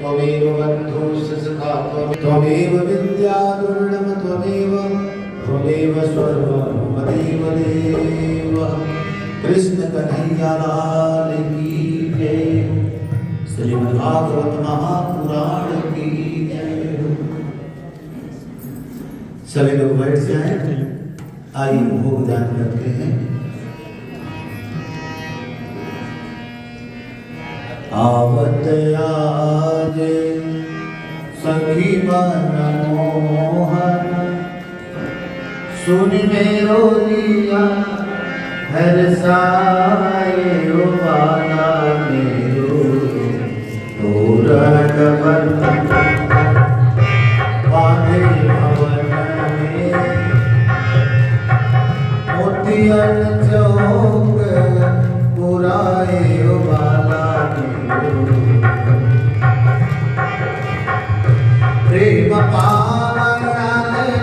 त्वमेव बन्धुश्च सखा त्वमेव विद्या दुर्लभ त्वमेव सर्वं मदेव देवः। कृष्ण कन्हैया लाल की जय। श्रीमद्भागवत महापुराण की जय। सभी लोग बैठ जाएं। आइए भोग दान करते हैं। आवत आज सखी मन मोहन सुन मेरो लिया हर साए बाला मेरो तोरण बंधन बांधे भवन में मोतियन चौक पुराए बाला प्रेम पावन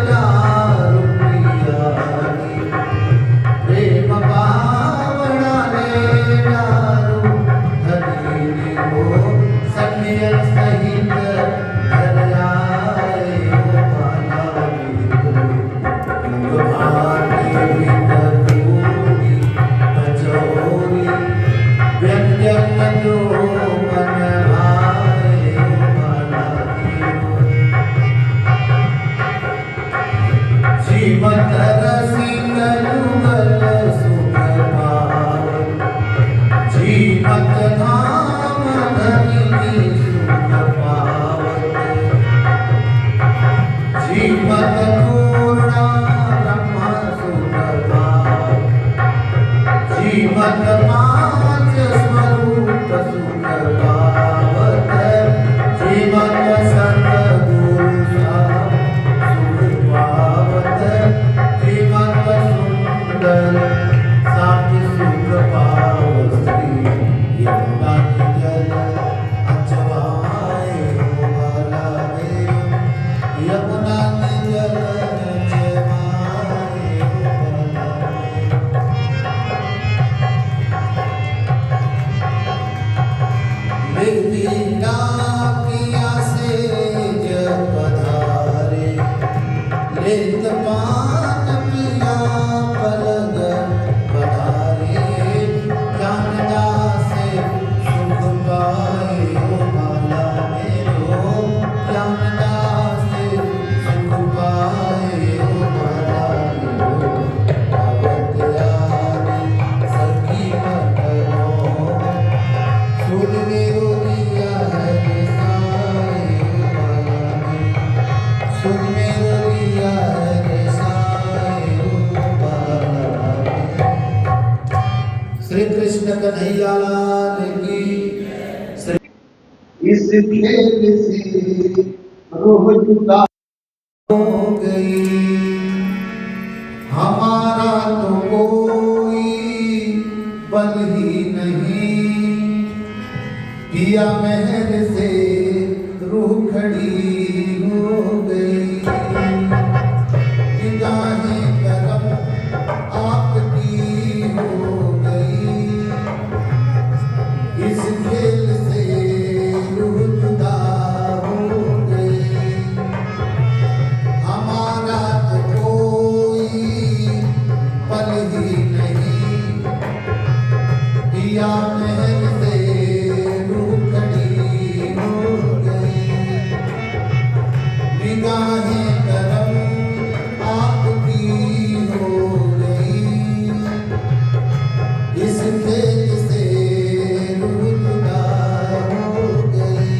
दारु प्रियानी प्रेम पावन दारु धनी हो सखिय सहित घर आए बाला भारती कटोरी कचौरी व्यंजन जो मन भाए बाला जीवत रसिक युगल सुख पावै जीवत धाम धनी सुख पावै जीवत पूर्णा ब्रह्म सुख पावै जीवत पांच स्वरूप सुख पावत जीवत सतगुरु सुख पावत जीवत सुंदर साथ सुख पावत श्री यमुना जल अचवाए बाला मेरो यमुना जल अचवाए बाला लीला पिया से जब पधारे लेत पान पिया पलग पधारे जानदा से सुख पाए बाला मेरो जानदा से सुख पाए बाला मेरो आवत यारी सखी मनो सुन मेरो लिया है साए बाला सुन मेरो लिया है साए बाला। श्री कृष्ण कन्हैया लाल की। इस खेल से रोह जुदा हो गई हमारा तो कोई बल ही नहीं पिया महर से रूह खड़ी हो गई निगाहें करम आपकी हो गई इस खेल से रूह जुदा हो गई हमारा तो कोई पल ही नहीं पिया महर से रूह खड़ी हो गई निगाहें करम आपकी हो गई इस खेल से रूह जुदा हो गई।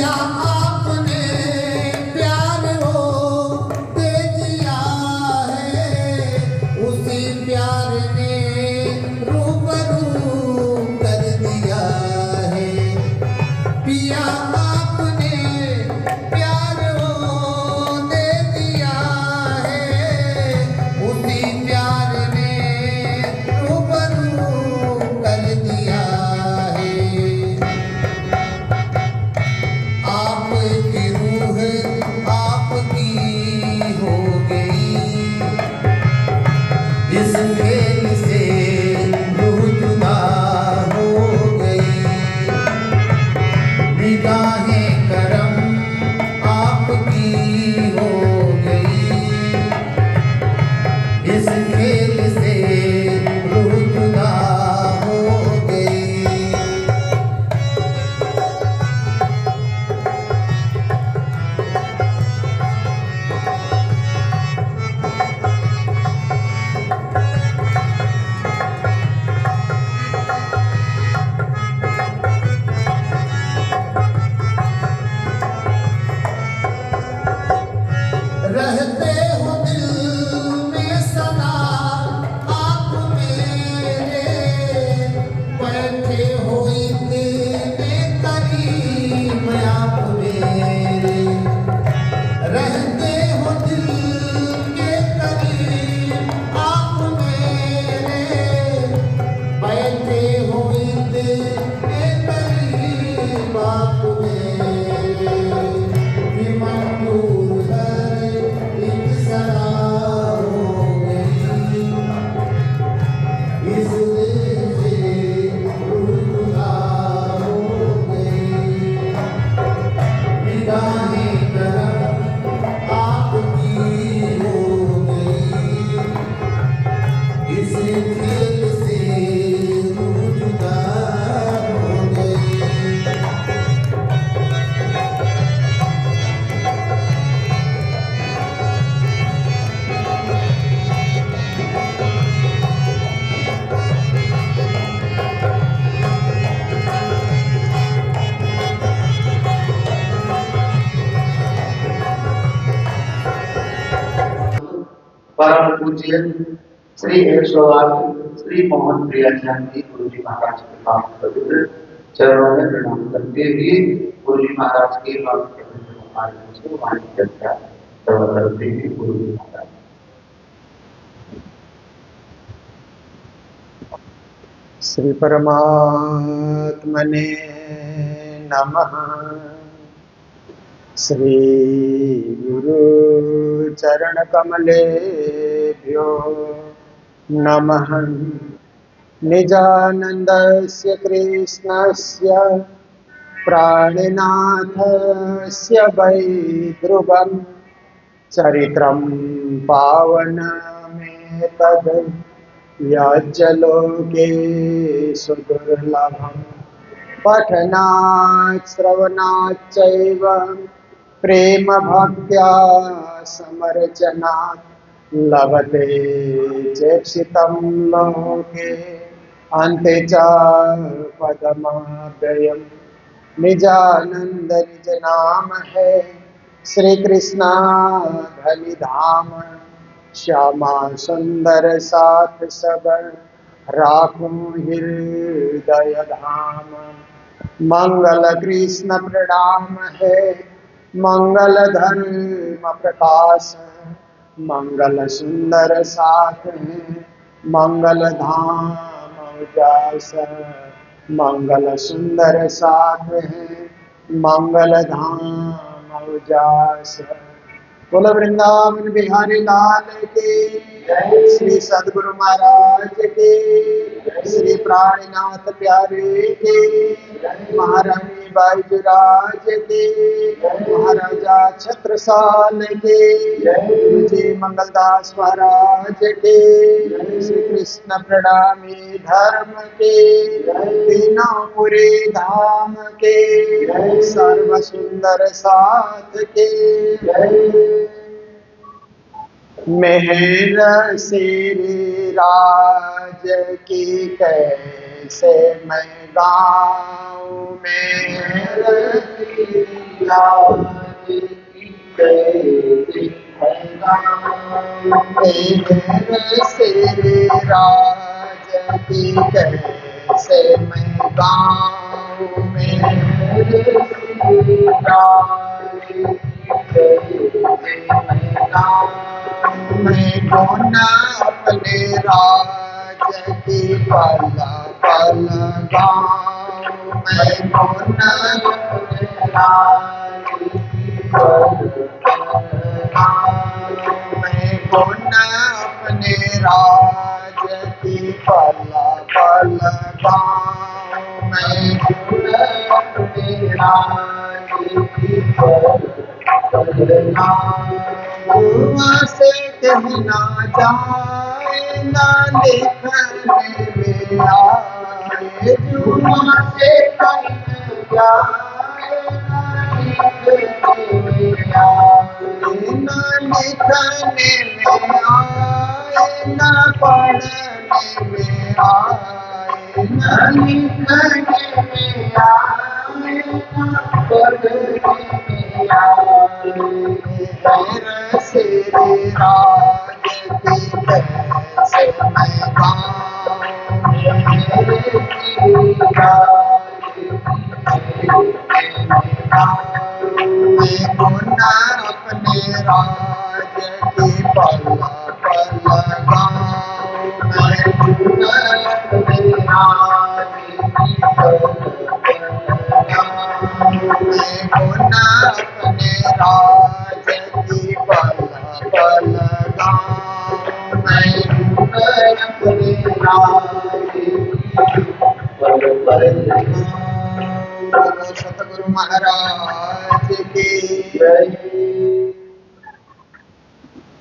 पिया आपने प्यार हो दे दिया है, उसी प्यार ने रूबरू कर दिया है। पिया आपने प्यार हो दे दिया है, उसी प्यार ने रूबरू कर दिया है। आपकी रूह आपकी हो गई, इस खेल से रूह जुदा हो गई। निगाहें करम आपकी हो गई, इस खेल से रूह जुदा हो गई। रहते हो दिल में सदा आप मेरे, बैठे हो इतने करीब आप मेरे। रहते हो दिल के करीब आप मेरे, बैठे हो इतने करीब आप मेरे। भी मंजूर है एक सदा हो गई, इस दिल से रूह जुदा हो गई। निगाहें करम आपकी हो गई, इस खेल से रूह जुदा हो गई। परम पूज्य श्री 108 श्री मोहन प्रियाचार्य जी गुरु जी महाराज के पावन पवित्र चरणों में प्रणाम करते हुए गुरु जी महाराज के पावन पवित्र मुखारविंद से वाणी चर्चा करते हुए गुरु जी महाराज। श्री परमात्मने नमः। श्री गुरु चरण कमलेभ्यो नमः। निजानन्दस्य कृष्णस्य प्राणिनाथस्य वै ध्रुवं चरित्रं पावनमेतद् याज्जलोके सुदुर्लभम्। पठनात् श्रवणाच्चैव प्रेम भक्त्या समर्चनात् लभते चेक्षितं लोके अन्ते च पदमाव्ययम्। निजानंद निज नाम है श्री कृष्णा धनि धाम। श्यामा सुंदर साथ सब राखूं हृदय धाम। मंगल कृष्ण प्रणाम है मंगल धर्म प्रकाश। मंगल सुंदर साथ है मंगल धाम उजास। मंगल सुंदर साथ है मंगल धाम उजास। बोलो वृंदावन बिहारी लाल के, श्री सदगुरु महाराज के, श्री प्राणनाथ प्यारे के, महारानी बाईजुराज के, महाराजा छत्रसाल के, गुरुजी मंगलदास महाराज के, श्री कृष्ण प्रणामी धर्म के, तीनों पुरी धाम के, सर्व सुंदर साथ के। मेहर श्री राज की कैसे मैं गाऊं। मेहर राज की कैसे है गाँव तेरे सिर राज की कैसे मैं गाऊं मेरे श्री राज की कैसे मैं गाऊं मैं कौन अपने राज की पल पल गाऊं मैं कौन अपने राज की मैं कौन अपने राज की पल पल गाऊं मैं अपने राज की कुआं से कहना जाए ना लिखने में आए जुआ से कहीं जाए ना लिखने में आए ना पढ़ने में आए ना लिखने में आए ना पढ़ने में आए तेरे सिर राज की कैसे मैं गाऊं मेरे श्री राज मैं कौन अपने राज की पल पल गाऊं मैं अपने राज की मैं कौन अपने राज की पल पल गाऊं मैं अपने राज सतगुरु महाराज की जय।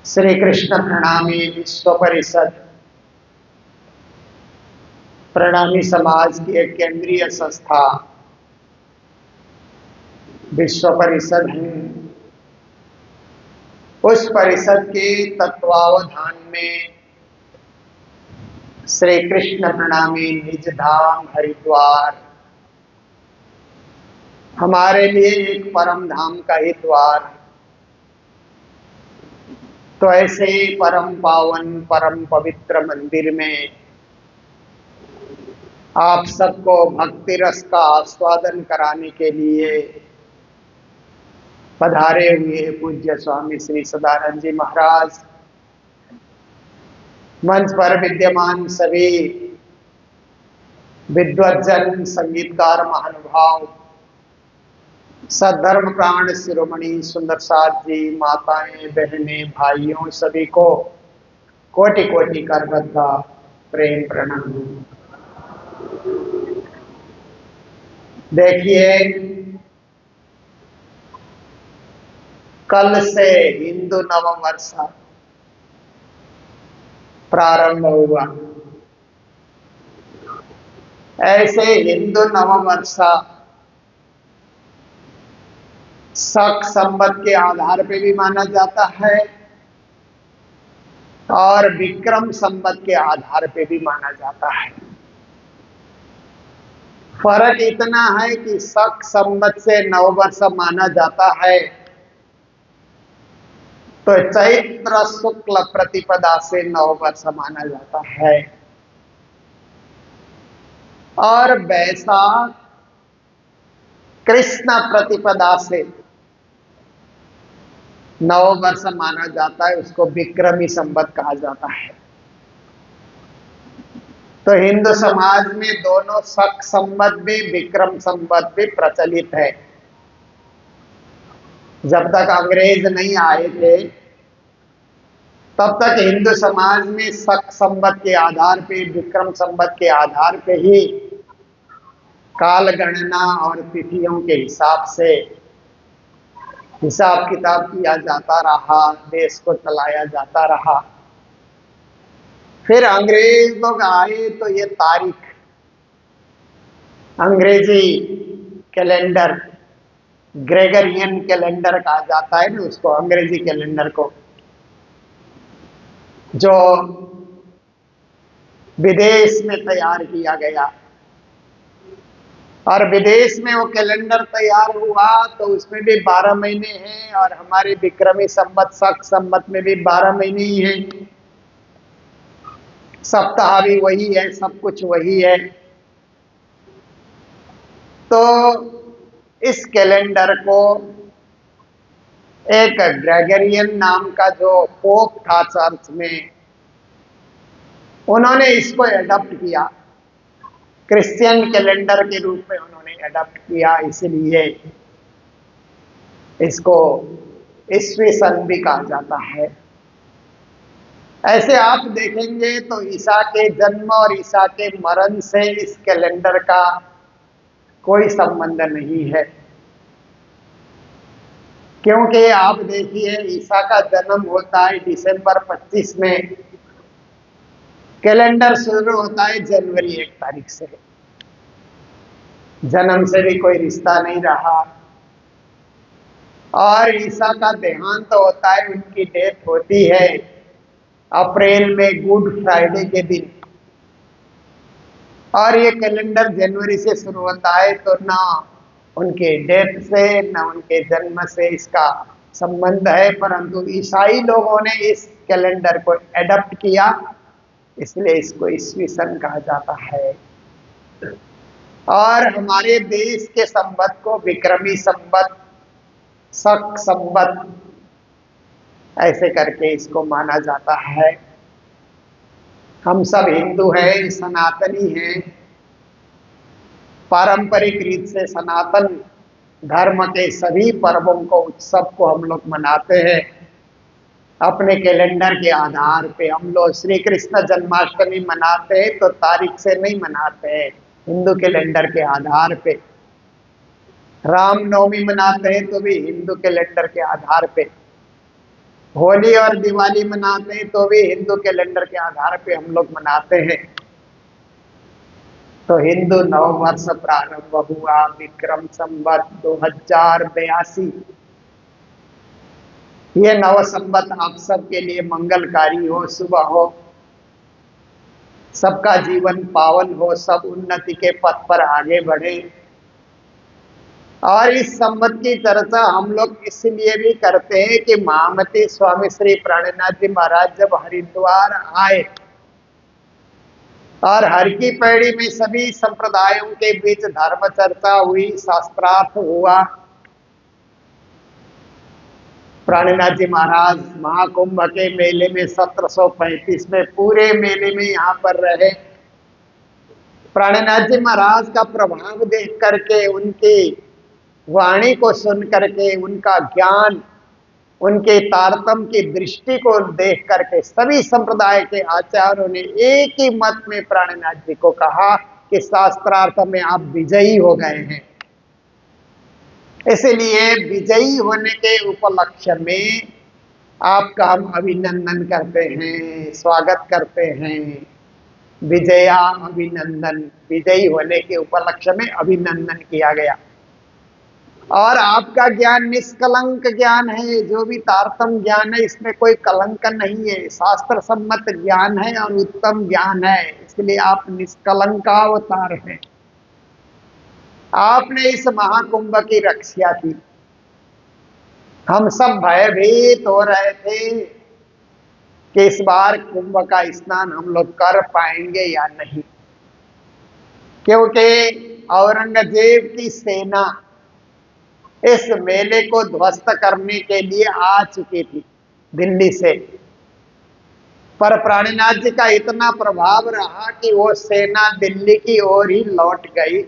श्री कृष्ण प्रणामी विश्व परिषद प्रणामी समाज की एक केंद्रीय संस्था विश्व परिषद है। उस परिषद के तत्वावधान में श्री कृष्ण प्रणामी निज धाम हरिद्वार हमारे लिए एक परम धाम का ही द्वार। तो ऐसे परम पावन परम पवित्र मंदिर में आप सबको भक्ति रस का आस्वादन कराने के लिए पधारे हुए पूज्य स्वामी श्री सदानंद जी महाराज, मंच पर विद्यमान सभी विद्वज्जन संगीतकार महानुभाव, सद्धर्म प्राण शिरोमणि सुंदर साथ जी, माताएं बहनें भाइयों सभी को कोटि कोटि करबद्ध प्रेम प्रणाम। देखिए, कल से हिंदू नववर्ष प्रारंभ हुआ। ऐसे हिंदू नववर्ष शक संवत के आधार पे भी माना जाता है और विक्रम संवत के आधार पे भी माना जाता है। फर्क इतना है कि शक संवत से नववर्ष माना जाता है तो चैत्र शुक्ल प्रतिपदा से नववर्ष माना जाता है, और वैशाख कृष्ण प्रतिपदा से नववर्ष माना जाता है। उसको विक्रमी संवत कहा जाता है। तो हिंदू समाज में दोनों शक संवत भी विक्रम संवत भी प्रचलित है। जब तक अंग्रेज नहीं आए थे तब तक हिंदू समाज में शक संवत के आधार पे विक्रम संवत के आधार पे ही काल गणना और तिथियों के हिसाब से हिसाब किताब किया जाता रहा, देश को चलाया जाता रहा। फिर अंग्रेज लोग आए तो ये तारीख अंग्रेजी कैलेंडर ग्रेगरियन कैलेंडर कहा जाता है ना, उसको अंग्रेजी कैलेंडर को, जो विदेश में तैयार किया गया, और विदेश में वो कैलेंडर तैयार हुआ तो उसमें भी 12 महीने हैं, और हमारे विक्रमी संवत शक संवत में भी 12 महीने ही हैं। सप्ताह भी वही है, सब कुछ वही है। तो इस कैलेंडर को एक ग्रेगरियन नाम का जो पोप था चर्च में, उन्होंने इसको एडॉप्ट किया, क्रिश्चियन कैलेंडर के रूप में उन्होंने एडॉप्ट किया, इसलिए इसको ईस्वी सन भी कहा जाता है। ऐसे आप देखेंगे तो ईसा के जन्म और ईसा के मरण से इस कैलेंडर का कोई संबंध नहीं है, क्योंकि आप देखिए ईसा का जन्म होता है दिसंबर 25 में, कैलेंडर शुरू होता है जनवरी 1 तारीख से। जन्म से भी कोई रिश्ता नहीं रहा। और ईसा का देहांत तो होता है, उनकी डेथ होती है अप्रैल में गुड फ्राइडे के दिन। और ये कैलेंडर जनवरी से शुरू होता है, तो ना उनके डेथ से ना उनके जन्म से इसका संबंध है, परंतु ईसाई लोगों ने इस कैलेंडर को एडॉप्ट किया, इसलिए इसको ईस्वी सन कहा जाता है। और हमारे देश के संवत को विक्रमी संवत, शक संवत, ऐसे करके इसको माना जाता है। हम सब हिंदू हैं, सनातनी हैं, पारंपरिक रीत से सनातन धर्म के सभी पर्वों को, उत्सव को हम लोग मनाते हैं अपने कैलेंडर के आधार पे। हम लोग श्री कृष्ण जन्माष्टमी मनाते हैं तो तारीख से नहीं मनाते हैं, हिंदू कैलेंडर के आधार पे। रामनवमी मनाते हैं तो भी हिंदू कैलेंडर के आधार पे। होली और दिवाली मनाते हैं तो भी हिंदू कैलेंडर के आधार पे हम लोग मनाते हैं। तो हिंदू नव वर्ष प्रारंभ हुआ विक्रम संवत 2082। ये नव संवत आप सबके लिए मंगलकारी हो, शुभ हो, सबका जीवन पावन हो, सब उन्नति के पथ पर आगे बढ़े। और इस संवत की चर्चा हम लोग इसलिए भी करते हैं कि महामती स्वामी श्री प्राणनाथ जी महाराज जब हरिद्वार आए और हर की पैड़ी में सभी संप्रदायों के बीच धर्म चर्चा हुई, शास्त्रार्थ हुआ। प्राणनाथ जी महाराज महाकुंभ के मेले में 1735 में पूरे मेले में यहाँ पर रहे। प्राणनाथ जी महाराज का प्रभाव देख करके, उनकी वाणी को सुन करके, उनका ज्ञान, उनके तारतम्य की दृष्टि को देख करके सभी संप्रदाय के आचार्यों ने एक ही मत में प्राणनाथ जी को कहा कि शास्त्रार्थ में आप विजयी हो गए हैं। इसलिए विजयी होने के उपलक्ष्य में आपका हम अभिनंदन करते हैं, स्वागत करते हैं। विजया अभिनंदन, विजयी होने के उपलक्ष्य में अभिनंदन किया गया। और आपका ज्ञान निष्कलंक ज्ञान है, जो भी तारतम ज्ञान है इसमें कोई कलंक नहीं है, शास्त्र सम्मत ज्ञान है और उत्तम ज्ञान है, इसलिए आप निष्कलंकावतार हैं। आपने इस महाकुंभ की रक्षा की। हम सब भयभीत हो रहे थे कि इस बार कुंभ का स्नान हम लोग कर पाएंगे या नहीं, क्योंकि औरंगजेब की सेना इस मेले को ध्वस्त करने के लिए आ चुकी थी दिल्ली से। पर प्राणनाथ जी का इतना प्रभाव रहा कि वो सेना दिल्ली की ओर ही लौट गई।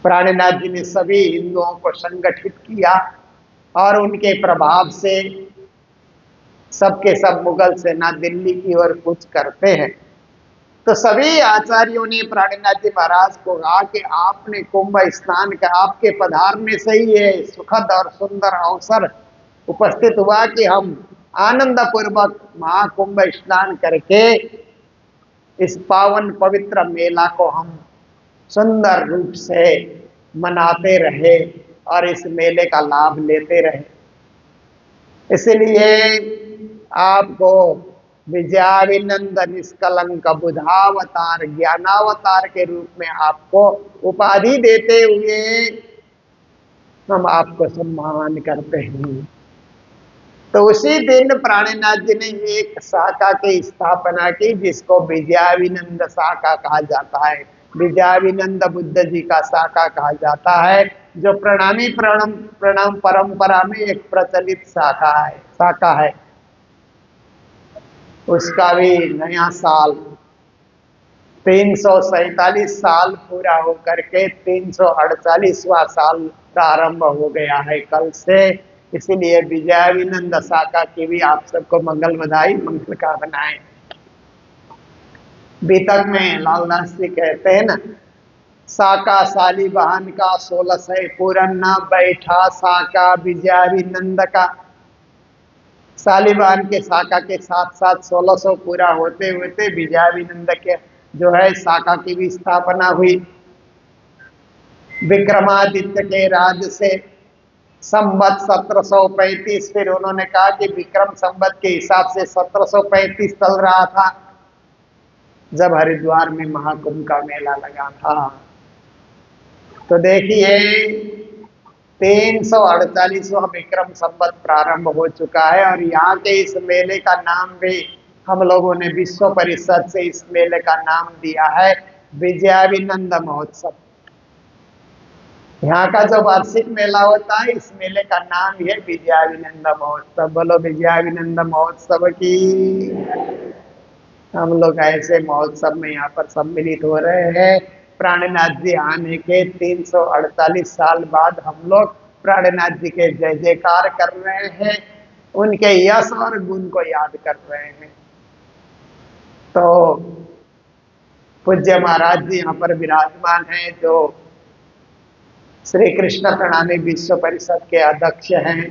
प्राणनाथ जी ने सभी हिंदुओं को संगठित किया और उनके प्रभाव से सबके सब मुगल सेना दिल्ली की ओर कूच करते हैं। तो सभी आचार्यों ने प्राणनाथ जी महाराज को कहा कि आपने कुंभ स्नान का, आपके पधारने से ही ये सुखद और सुंदर अवसर उपस्थित हुआ कि हम आनंद पूर्वक महाकुंभ स्नान करके इस पावन पवित्र मेला को हम सुंदर रूप से मनाते रहे और इस मेले का लाभ लेते रहे। इसलिए आपको विजयाविनंद निष्कलंक बुधावतार ज्ञानावतार के रूप में आपको उपाधि देते हुए हम आपको सम्मान करते हैं। तो उसी दिन प्राणनाथ जी ने एक शाखा की स्थापना की जिसको विजयाविनंद शाखा कहा जाता है। विजयाविनंद बुद्ध जी का शाखा कहा जाता है, जो प्रणाम परंपरा में एक प्रचलित शाखा है। उसका भी नया साल 347 साल पूरा होकर के 348वां साल प्रारंभ हो गया है कल से। इसलिए विजयाविनंद शाखा की भी आप सबको मंगल बधाई, मंगल कामनाएं। बीतक में लालदास जी कहते हैं ना, शाखा साली बहन का 1600 पूरन न बैठा शाखा विजयाविनंद का। सालिबान के शाखा के साथ साथ 1600 पूरा होते होते विजयाविनंद के जो है शाखा की भी स्थापना हुई। विक्रमादित्य के राज से संवत 1735, फिर उन्होंने कहा कि विक्रम संवत के हिसाब से 1735 चल रहा था जब हरिद्वार में महाकुंभ का मेला लगा था। तो देखिए 348वां विक्रम संवत प्रारंभ हो चुका है और यहाँ के इस मेले का नाम भी हम लोगों ने विश्व परिषद से इस मेले का नाम दिया है विजयाविनंद महोत्सव। यहाँ का जो वार्षिक मेला होता है इस मेले का नाम है विजयाविनंद महोत्सव। बोलो विजयाविनंद महोत्सव की। हम लोग ऐसे महोत्सव में यहाँ पर सम्मिलित हो रहे हैं। प्राणनाथ जी आने के 348 साल बाद हम लोग प्राणनाथ जी के जय जयकार कर रहे हैं, उनके यश और गुण को याद कर रहे हैं। तो पूज्य महाराज जी यहाँ पर विराजमान हैं, जो श्री कृष्ण प्रणामी विश्व परिषद के अध्यक्ष हैं।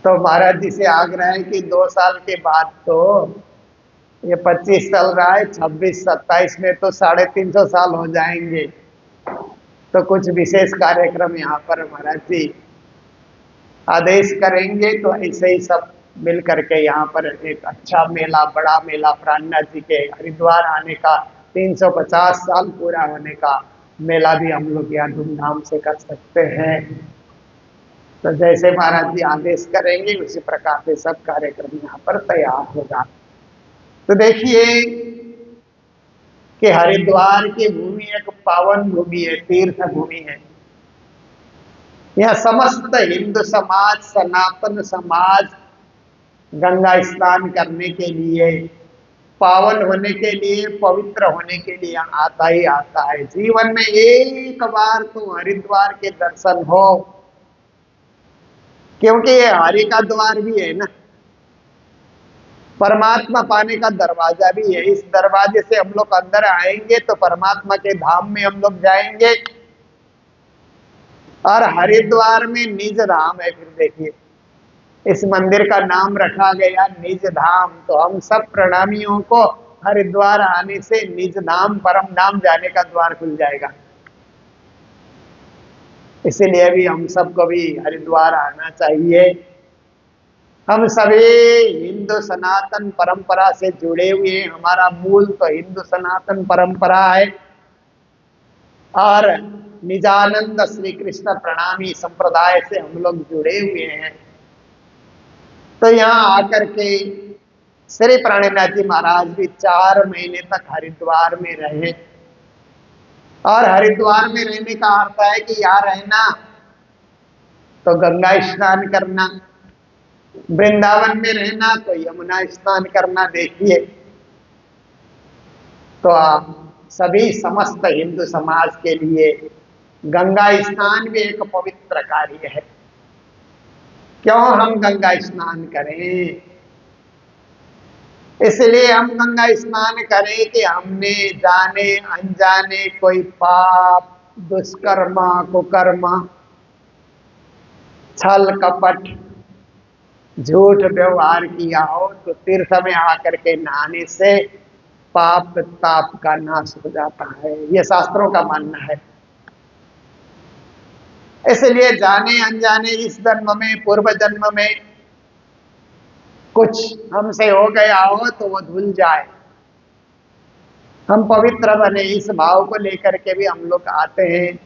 तो महाराज जी से आग्रह है कि 2 साल के बाद, तो ये 25 चल रहा है, 26-27 में तो 350 साल हो जाएंगे। तो कुछ विशेष कार्यक्रम यहाँ पर महाराज जी आदेश करेंगे। तो ऐसे ही सब मिल करके यहाँ पर एक अच्छा मेला, बड़ा मेला, प्राणनाथ जी के हरिद्वार आने का 350 साल पूरा होने का मेला भी हम लोग यहाँ धूमधाम से कर सकते हैं। तो जैसे महाराज जी आदेश करेंगे उसी प्रकार से सब कार्यक्रम यहाँ पर तैयार होगा। तो देखिए कि हरिद्वार की भूमि एक पावन भूमि है, तीर्थ भूमि है। यह समस्त हिंदू समाज, सनातन समाज गंगा स्नान करने के लिए, पावन होने के लिए, पवित्र होने के लिए आता ही आता है। जीवन में एक बार तो हरिद्वार के दर्शन हो, क्योंकि ये हरि का द्वार भी है ना, परमात्मा पाने का दरवाजा भी है। इस दरवाजे से हम लोग अंदर आएंगे तो परमात्मा के धाम में हम लोग जाएंगे। और हरिद्वार में निज धाम है। फिर देखिए इस मंदिर का नाम रखा गया निज धाम। तो हम सब प्रणामियों को हरिद्वार आने से निज धाम, परम धाम जाने का द्वार खुल जाएगा। इसीलिए भी हम सबको भी हरिद्वार आना चाहिए। हम सभी हिंदू सनातन परंपरा से जुड़े हुए हैं। हमारा मूल तो हिंदू सनातन परंपरा है और निजानंद श्री कृष्ण प्रणामी संप्रदाय से हम लोग जुड़े हुए हैं। तो यहाँ आकर के श्री प्राणनाथ जी महाराज भी 4 महीने तक हरिद्वार में रहे। और हरिद्वार में रहने का अर्थ है कि यहाँ रहना तो गंगा स्नान करना, वृंदावन में रहना तो यमुना स्नान करना। देखिए तो आप सभी समस्त हिंदू समाज के लिए गंगा स्नान भी एक पवित्र कार्य है। क्यों हम गंगा स्नान करें? इसलिए हम गंगा स्नान करें कि हमने जाने अनजाने कोई पाप, दुष्कर्म, कुकर्म, छल कपट, झूठ व्यवहार किया हो तो तीर्थ में आकर के नहाने से पाप ताप का नाश हो जाता है। ये शास्त्रों का मानना है। इसलिए जाने अनजाने इस जन्म में, पूर्व जन्म में कुछ हमसे हो गया हो तो वो धुल जाए, हम पवित्र बने, इस भाव को लेकर के भी हम लोग आते हैं।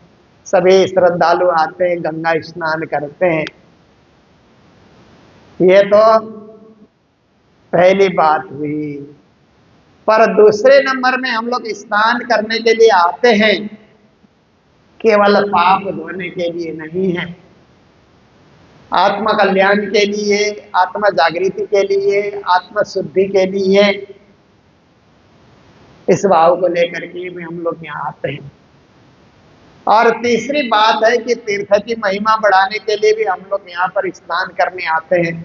सभी श्रद्धालु आते हैं, गंगा स्नान करते हैं। ये तो पहली बात हुई। पर दूसरे नंबर में हम लोग स्नान करने के लिए आते हैं, केवल पाप धोने के लिए नहीं है, आत्म कल्याण के लिए, आत्म जागृति के लिए, आत्म शुद्धि के लिए, इस भाव को लेकर के भी हम लोग यहाँ आते हैं। और तीसरी बात है कि तीर्थ की महिमा बढ़ाने के लिए भी हम लोग यहाँ पर स्नान करने आते हैं।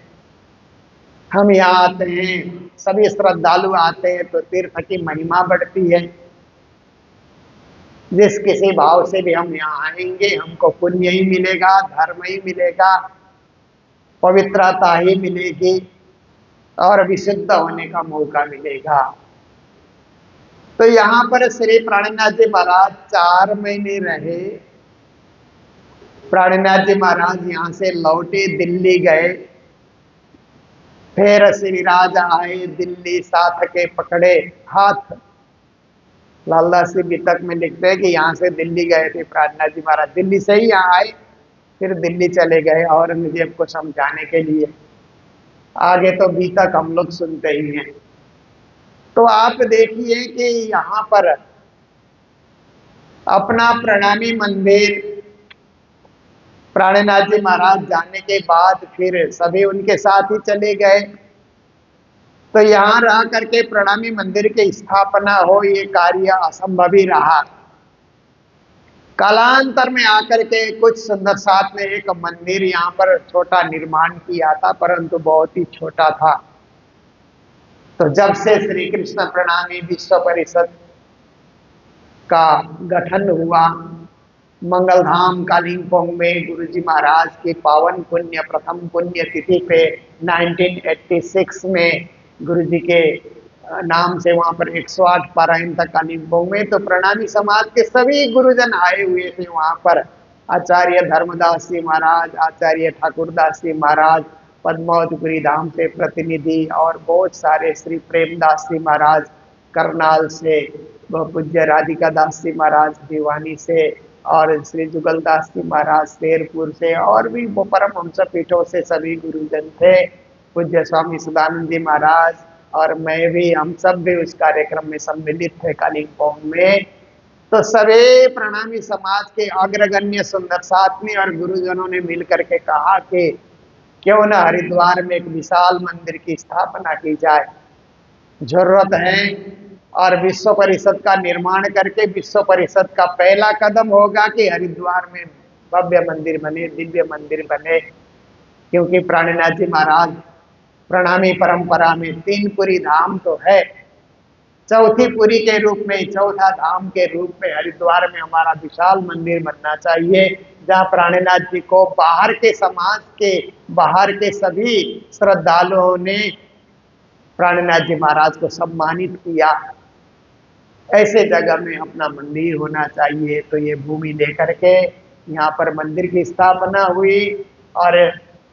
हम यहाँ आते हैं, सभी श्रद्धालु आते हैं, तो तीर्थ की महिमा बढ़ती है। जिस किसी भाव से भी हम यहाँ आएंगे, हमको पुण्य ही मिलेगा, धर्म ही मिलेगा, पवित्रता ही मिलेगी और विशुद्ध होने का मौका मिलेगा। तो यहाँ पर श्री प्राणनाथ जी महाराज 4 महीने रहे। प्राणनाथ जी महाराज यहाँ से लौटे, दिल्ली गए, फिर श्री राज आए, दिल्ली साथ के पकड़े हाथ। लालदास जी वितक में लिखते हैं कि यहाँ से दिल्ली गए थे प्राणनाथ जी महाराज, दिल्ली से ही यहाँ आए, फिर दिल्ली चले गए औरंगजेब को समझाने के लिए। आगे तो वितक हम लोग सुनते ही हैं। तो आप देखिए कि यहाँ पर अपना प्रणामी मंदिर प्राणनाथ जी महाराज जाने के बाद फिर सभी उनके साथ ही चले गए। तो यहाँ रह करके प्रणामी मंदिर की स्थापना हो, ये कार्य असंभव ही रहा। कालांतर में आकर के कुछ सुंदर साथ ने एक मंदिर यहाँ पर छोटा निर्माण किया था, परंतु बहुत ही छोटा था। तो जब से श्री कृष्ण प्रणामी विश्व परिषद का गठन हुआ, मंगलधाम कालिंपोंग में गुरुजी महाराज की पावन पुण्य प्रथम पुण्य तिथि पे 1986 में गुरुजी के नाम से वहाँ पर 108 पारायण था कालिंपोंग में। तो प्रणामी समाज के सभी गुरुजन आए हुए थे वहाँ पर। आचार्य धर्मदास जी महाराज, आचार्य ठाकुरदास जी महाराज, पद्मावतीपुरी धाम से प्रतिनिधि और बहुत सारे, श्री प्रेमदास जी महाराज करनाल से, पूज्य राधिका दास जी महाराज दीवानी से, और श्री जुगलदास जी महाराज शेरपुर से, और भी वो परम हंस पीठों से सभी गुरुजन थे। पूज्य स्वामी सदानंद जी महाराज और मैं भी, हम सब भी उस कार्यक्रम में सम्मिलित थे कालिंपोंग में। तो सभी प्रणामी समाज के अग्रगण्य सुंदर साथी और गुरुजनों ने मिलकर के कहा कि क्यों न हरिद्वार में एक विशाल मंदिर की स्थापना की जाए, जरूरत है। और विश्व परिषद का निर्माण करके विश्व परिषद का पहला कदम होगा कि हरिद्वार में भव्य मंदिर बने, दिव्य मंदिर बने। क्योंकि प्राणनाथ जी महाराज प्रणामी परंपरा में 3 पुरी धाम तो है, चौथी पुरी के रूप में, चौथा धाम के रूप में हरिद्वार में हमारा विशाल मंदिर बनना चाहिए, जहाँ प्राणनाथ जी को बाहर के समाज के, बाहर के सभी श्रद्धालुओं ने प्राणनाथ जी महाराज को सम्मानित किया। ऐसे जगह में अपना मंदिर होना चाहिए। तो ये भूमि लेकर के यहाँ पर मंदिर की स्थापना हुई। और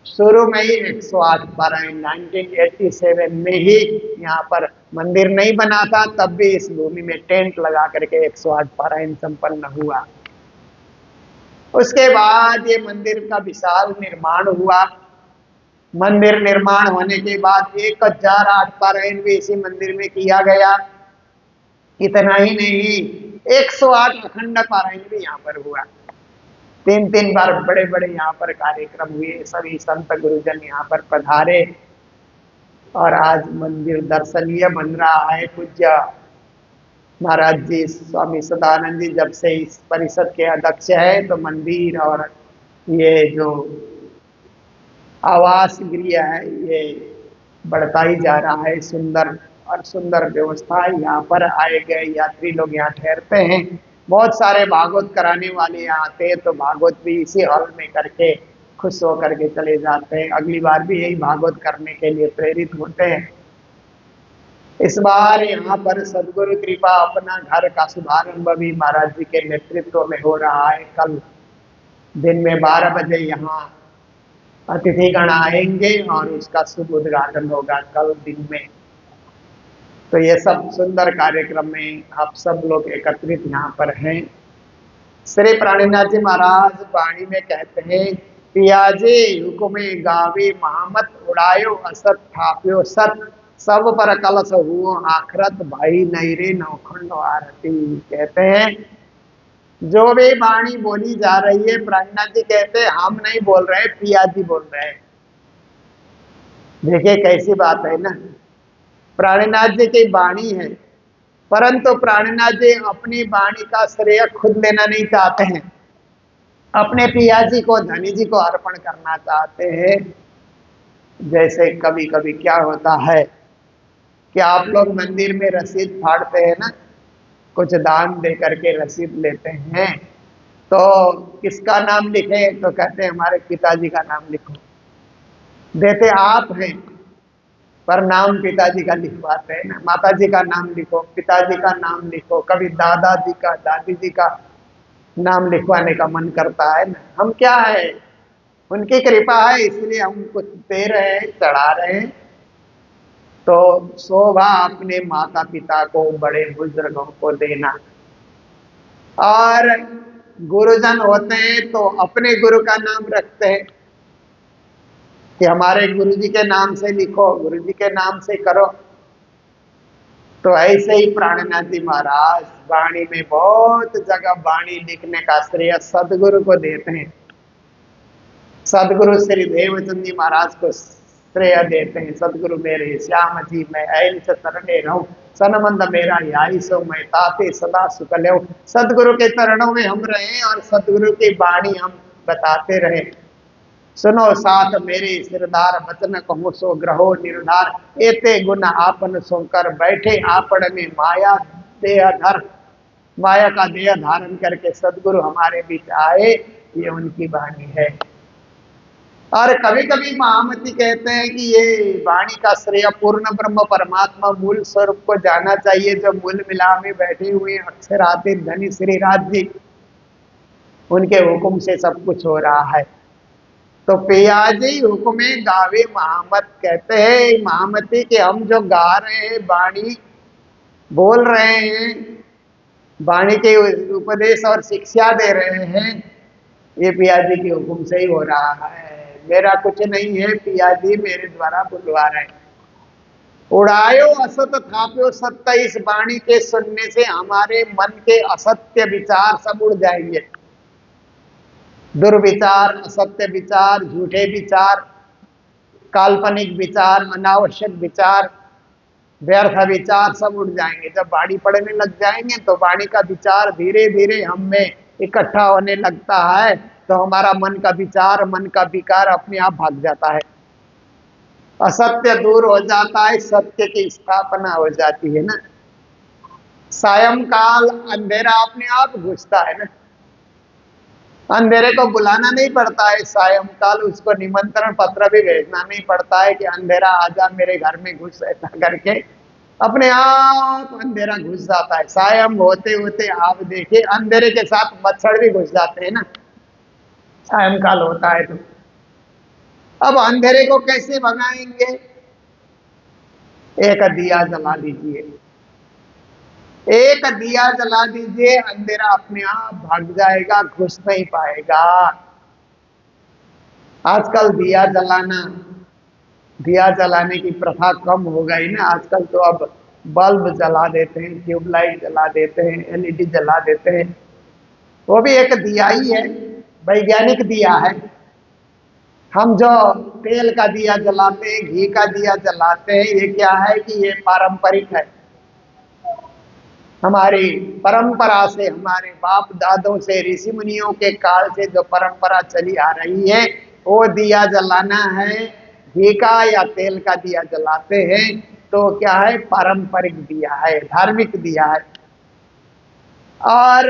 शुरू में ही 108 पारायण 1987 में ही यहाँ पर मंदिर नहीं बना था, तब भी इस भूमि में टेंट लगा करके 108 पारायण संपन्न हुआ। उसके बाद ये मंदिर का विशाल निर्माण हुआ। मंदिर निर्माण होने के बाद 1008 पारायण भी इसी मंदिर में किया गया। इतना ही नहीं, 108 अखंड पारायण भी यहाँ पर हुआ। 3 बार बड़े बड़े यहाँ पर कार्यक्रम हुए, सभी संत गुरुजन यहाँ पर पधारे और आज मंदिर दर्शनीय बन रहा है। पूज्य महाराज जी स्वामी सदानंद जी जब से इस परिषद के अध्यक्ष है, तो मंदिर और ये जो आवास गृह है ये बढ़ता ही जा रहा है। सुंदर और सुंदर व्यवस्था है। यहाँ पर आए गए यात्री लोग यहाँ ठहरते हैं। बहुत सारे भागवत कराने वाले यहाँ आते हैं, तो भागवत भी इसी हॉल में करके खुश होकर के चले जाते हैं। अगली बार भी यही भागवत करने के लिए प्रेरित होते हैं। इस बार यहाँ पर सदगुरु कृपा अपना घर का शुभारंभ भी महाराज जी के नेतृत्व में हो रहा है। कल दिन में 12 बजे यहाँ अतिथिगण आएंगे और उसका शुभ उद्घाटन होगा कल दिन में। तो ये सब सुंदर कार्यक्रम में आप सब लोग एकत्रित यहाँ पर हैं। श्री प्राणीनाथ जी महाराज वाणी में कहते हैं, पियाजे हुकुमे गावे महामत उड़ायो असत थाप्यो सत, सब पर कलश हुओ आखरत भाई नईरे नौखंड आरती। कहते हैं जो भी वाणी बोली जा रही है, प्राणीनाथ जी कहते हैं हम नहीं बोल रहे, पिया जी बोल रहे हैं। देखिए कैसी बात है ना, प्राणीनाथ जी की वाणी है, परंतु प्राणीनाथ जी अपनी वाणी का श्रेय खुद लेना नहीं चाहते हैं, अपने पिया जी को, धनी जी को अर्पण करना चाहते हैं। जैसे कभी कभी क्या होता है कि आप लोग मंदिर में रसीद फाड़ते हैं ना, कुछ दान दे करके रसीद लेते हैं, तो किसका नाम लिखे? तो कहते हैं हमारे पिताजी का नाम लिखो। देते आप हैं पर नाम पिताजी का लिखवाते हैं ना। माता जी का नाम लिखो, पिताजी का नाम लिखो, कभी दादाजी का, दादी जी का नाम लिखवाने का मन करता है ना। हम क्या है, उनकी कृपा है इसलिए हम कुछ दे रहे हैं, चढ़ा रहे हैं। तो शोभा अपने माता पिता को, बड़े बुजुर्गों को देना। और गुरुजन होते हैं तो अपने गुरु का नाम रखते हैं कि हमारे गुरु जी के नाम से लिखो, गुरु जी के नाम से करो। तो ऐसे ही प्राणनाथ जी महाराज वाणी में बहुत जगह वाणी लिखने का श्रेय सदगुरु को देते हैं। सदगुरु श्री देवचंद जी महाराज को श्रेय देते हैं। सदगुरु मेरे श्याम जी मैं ऐन से शरणे रहूं, सनमंद मेरा याई सो मैं ताते सदा सुख ले। सदगुरु के चरणों में हम रहे और सदगुरु की वाणी हम बताते रहे। सुनो साथ मेरे सिरदार वचन कहूँ सो ग्रहो निर्धार, एते गुण आपन सोकर बैठे आपड़ में माया देह धर। माया का देह धारण करके सदगुरु हमारे बीच आए, ये उनकी वाणी है। और कभी कभी महामती कहते हैं कि ये वाणी का श्रेय पूर्ण ब्रह्म परमात्मा मूल स्वरूप को जाना चाहिए, जो मूल मिला में बैठे हुए अक्षरातीत धनी श्री राज जी, उनके हुक्म से सब कुछ हो रहा है। तो पियाजी हुक्मे गावे महामत, कहते हैं महामती के हम जो गा रहे हैं, वाणी बोल रहे हैं, वाणी के उपदेश और शिक्षा दे रहे हैं, ये पियाजी के हुक्म से ही हो रहा है। मेरा कुछ नहीं है, पियाजी मेरे द्वारा बुलवा रहे हैं। उड़ायो असत थाप्यो सत्य, इस वाणी के सुनने से हमारे मन के असत्य विचार सब उड़ जाएंगे। दुर्विचार, असत्य विचार, झूठे विचार, काल्पनिक विचार, अनावश्यक विचार, व्यर्थ विचार सब उड़ जाएंगे। जब वाणी पढ़ने लग जाएंगे तो वाणी का विचार धीरे धीरे हम में इकट्ठा होने लगता है, तो हमारा मन का विचार, मन का विकार अपने आप भाग जाता है, असत्य दूर हो जाता है, सत्य की स्थापना हो जाती है ना। सायंकाल अंधेरा अपने आप घुसता है ना, अंधेरे को बुलाना नहीं पड़ता है। सायंकाल उसको निमंत्रण पत्र भी भेजना नहीं पड़ता है कि अंधेरा आजा मेरे घर में घुस, ऐसा करके अपने आप अंधेरा घुस जाता है। सायं होते होते आप देखिए अंधेरे के साथ मच्छर भी घुस जाते हैं ना, सायंकाल होता है तो। अब अंधेरे को कैसे भगाएंगे? एक दिया जला दीजिए, एक दिया जला दीजिए, अंधेरा अपने आप भाग जाएगा, घुस नहीं पाएगा। आजकल दिया जलाने की प्रथा कम हो गई ना। आजकल तो अब बल्ब जला देते हैं, ट्यूबलाइट जला देते हैं, एलईडी जला देते हैं। वो भी एक दिया ही है, वैज्ञानिक दिया है। हम जो तेल का दिया जलाते हैं, घी का दिया जलाते हैं, ये क्या है कि ये पारंपरिक है। हमारी परंपरा से, हमारे बाप दादों से, ऋषि मुनियों के काल से जो परंपरा चली आ रही है, वो दिया जलाना है। घी का या तेल का दिया जलाते हैं तो क्या है, पारंपरिक दिया है, धार्मिक दिया है। और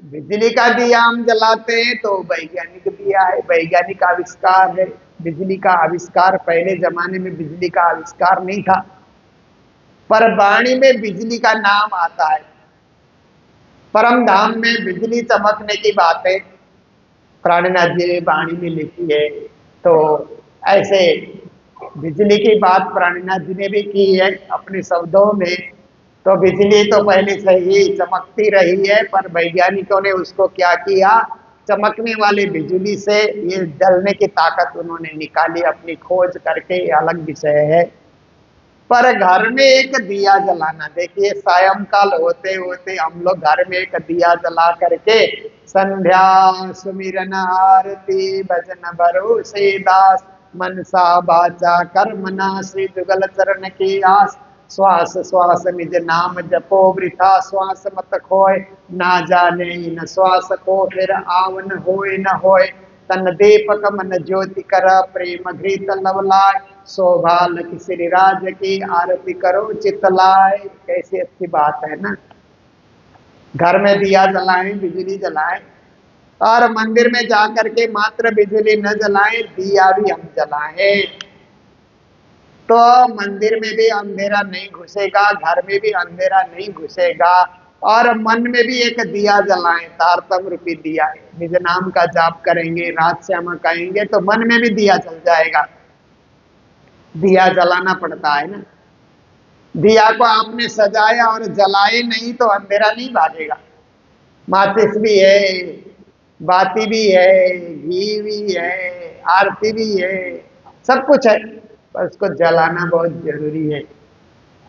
बिजली का दिया हम जलाते हैं तो वैज्ञानिक दिया है, वैज्ञानिक आविष्कार है। बिजली का आविष्कार, पहले जमाने में बिजली का आविष्कार नहीं था, पर वाणी में बिजली का नाम आता है। परम धाम में बिजली चमकने की बातें प्राणनाथ जी ने वाणी में लिखी है। तो ऐसे बिजली की बात प्राणीनाथ जी ने भी की है अपने शब्दों में। तो बिजली तो पहले से ही चमकती रही है, पर वैज्ञानिकों ने उसको क्या किया, चमकने वाली बिजली से ये जलने की ताकत उन्होंने निकाली अपनी खोज करके, ये अलग विषय है। पर घर में एक दिया जलाना, देखिए सायंकाल होते होते हम लोग घर में एक दिया जला करके संध्या सुमिरन आरती भजन भरोसे दास, मनसा बाचा कर्मना श्री जुगल चरण की आस, श्वास श्वास निज नाम जपो वृथा श्वास मत खोए, ना जाने इन श्वास को फिर आवन होए न होए, तन दीपक मन ज्योति कर प्रेम घृत लवलाय, शोभाल श्री राज की आरती करो चितलाय। कैसी अच्छी बात है ना, घर में दिया जलाएं, बिजली जलाएं, और मंदिर में जाकर के मात्र बिजली न जलाएं, दिया भी हम जलाएं, तो मंदिर में भी अंधेरा नहीं घुसेगा, घर में भी अंधेरा नहीं घुसेगा। और मन में भी एक दिया जलाएं, तारतम रूपी दिया, निज नाम का जाप करेंगे, रात श्यामा कहेंगे तो मन में भी दिया जल जाएगा। दिया जलाना पड़ता है ना, दिया को आपने सजाया और जलाए नहीं तो अंधेरा नहीं भागेगा। माचिस भी है, बाती भी है, घी भी है, आरती भी है, सब कुछ है, पर उसको जलाना बहुत जरूरी है।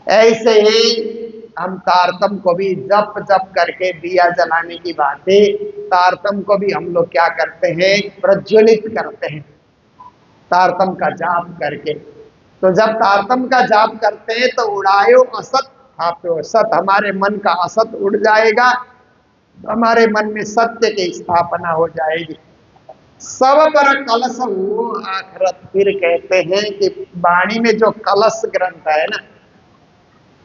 ऐसे ही हम तारतम को भी जप जप करके दिया जलाने की बात है, तारतम को भी हम लोग क्या करते हैं, प्रज्वलित करते हैं तारतम का जाप करके। तो जब तारतम का जाप करते हैं तो उड़ायो असत थाप्यो सत, हमारे मन का असत उड़ जाएगा, हमारे मन में सत्य की स्थापना हो जाएगी। सब पर कलश वो आखरत, फिर कहते हैं कि वाणी में जो कलश ग्रंथ है ना,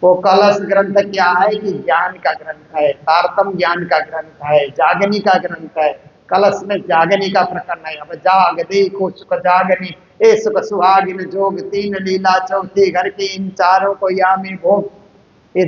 वो कलश ग्रंथ क्या है कि ज्ञान का ग्रंथ है, तारतम ज्ञान का ग्रंथ है, जागनी का ग्रंथ है। कलश में जागनी का प्रकरण है। अब जाग देखो सुख जागनी, ए सुख सुहागिन जोग, तीन लीला चौथी घर की, इन चारों को या में भोग, ये